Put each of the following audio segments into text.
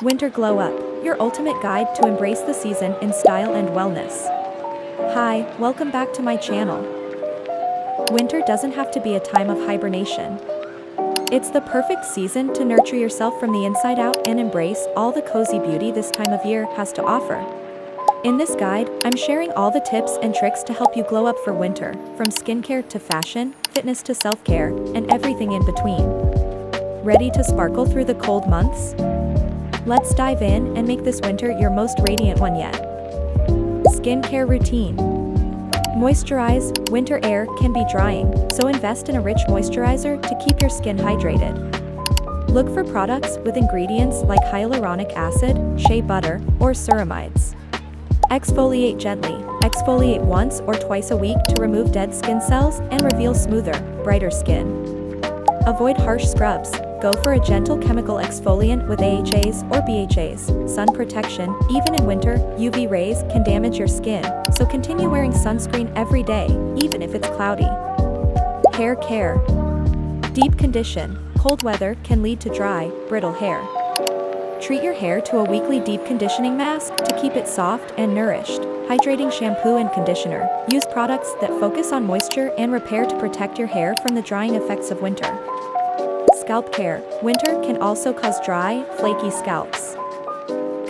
Winter Glow Up, your ultimate guide to embrace the season in style and wellness. Hi, welcome back to my channel. Winter doesn't have to be a time of hibernation. It's the perfect season to nurture yourself from the inside out and embrace all the cozy beauty this time of year has to offer. In this guide, I'm sharing all the tips and tricks to help you glow up for winter, from skincare to fashion, fitness to self-care, and everything in between. Ready to sparkle through the cold months? Let's dive in and make this winter your most radiant one yet. Skincare routine. Moisturize. Winter air can be drying, so invest in a rich moisturizer to keep your skin hydrated. Look for products with ingredients like hyaluronic acid, shea butter, or ceramides. Exfoliate gently. Exfoliate once or twice a week to remove dead skin cells and reveal smoother, brighter skin. Avoid harsh scrubs. Go for a gentle chemical exfoliant with AHAs or BHAs. Sun protection. Even in winter, UV rays can damage your skin, so continue wearing sunscreen every day, even if it's cloudy. Hair care. Deep condition. Cold weather can lead to dry, brittle hair. Treat your hair to a weekly deep conditioning mask to keep it soft and nourished. Hydrating shampoo and conditioner. Use products that focus on moisture and repair to protect your hair from the drying effects of winter. Scalp care. Winter can also cause dry, flaky scalps.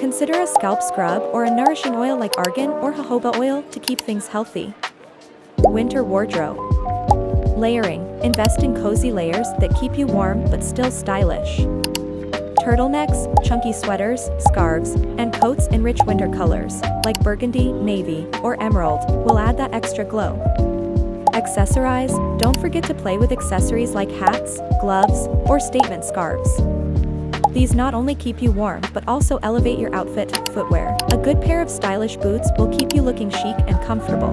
Consider a scalp scrub or a nourishing oil like argan or jojoba oil to keep things healthy. Winter wardrobe. Layering. Invest in cozy layers that keep you warm but still stylish. Turtlenecks, chunky sweaters, scarves, and coats in rich winter colors, like burgundy, navy, or emerald, will add that extra glow. Accessorize. Don't forget to play with accessories like hats, gloves, or statement scarves. These not only keep you warm but also elevate your outfit. Footwear. A good pair of stylish boots will keep you looking chic and comfortable.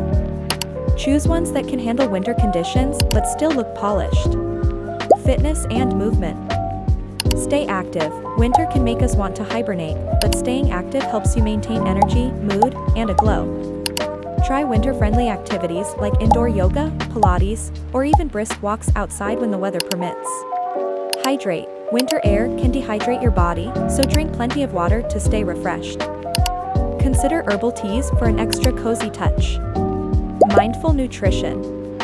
Choose ones that can handle winter conditions but still look polished. Fitness and movement. Stay active. Winter can make us want to hibernate, but staying active helps you maintain energy, mood, and a glow. Try winter-friendly activities like indoor yoga, Pilates, or even brisk walks outside when the weather permits. Hydrate. Winter air can dehydrate your body, so drink plenty of water to stay refreshed. Consider herbal teas for an extra cozy touch. Mindful nutrition.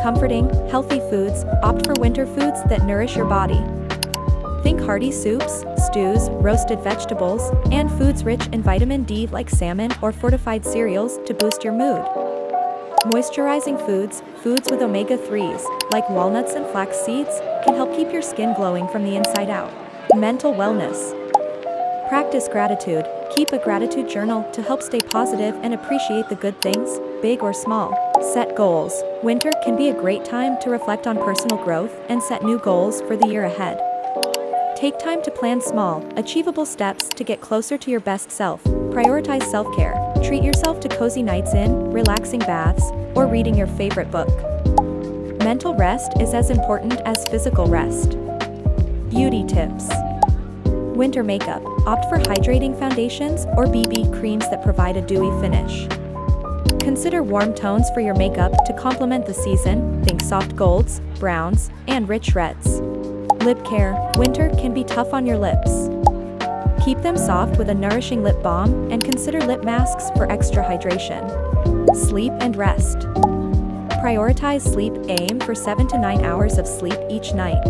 Comforting, healthy foods. Opt for winter foods that nourish your body. Think hearty soups, stews, roasted vegetables, and foods rich in vitamin D like salmon or fortified cereals to boost your mood. Moisturizing foods. Foods with omega-3s, like walnuts and flax seeds, can help keep your skin glowing from the inside out. Mental wellness. Practice gratitude. Keep a gratitude journal to help stay positive and appreciate the good things, big or small. Set goals. Winter can be a great time to reflect on personal growth and set new goals for the year ahead. Take time to plan small, achievable steps to get closer to your best self. Prioritize self-care. Treat yourself to cozy nights in, relaxing baths, or reading your favorite book. Mental rest is as important as physical rest. Beauty tips. Winter makeup. Opt for hydrating foundations or BB creams that provide a dewy finish. Consider warm tones for your makeup to complement the season. Think soft golds, browns, and rich reds. Lip care. Winter can be tough on your lips. Keep them soft with a nourishing lip balm and consider lip masks for extra hydration. Sleep and rest. Prioritize sleep. Aim for 7 to 9 hours of sleep each night.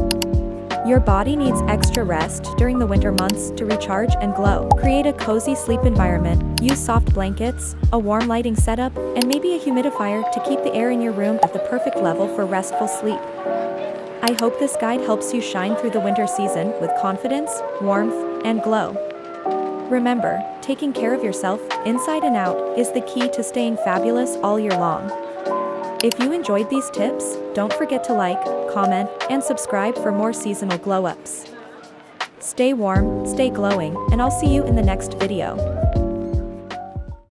Your body needs extra rest during the winter months to recharge and glow. Create a cozy sleep environment. Use soft blankets, a warm lighting setup, and maybe a humidifier to keep the air in your room at the perfect level for restful sleep. I hope this guide helps you shine through the winter season with confidence, warmth, and glow. Remember, taking care of yourself, inside and out, is the key to staying fabulous all year long. If you enjoyed these tips, don't forget to like, comment, and subscribe for more seasonal glow-ups. Stay warm, stay glowing, and I'll see you in the next video.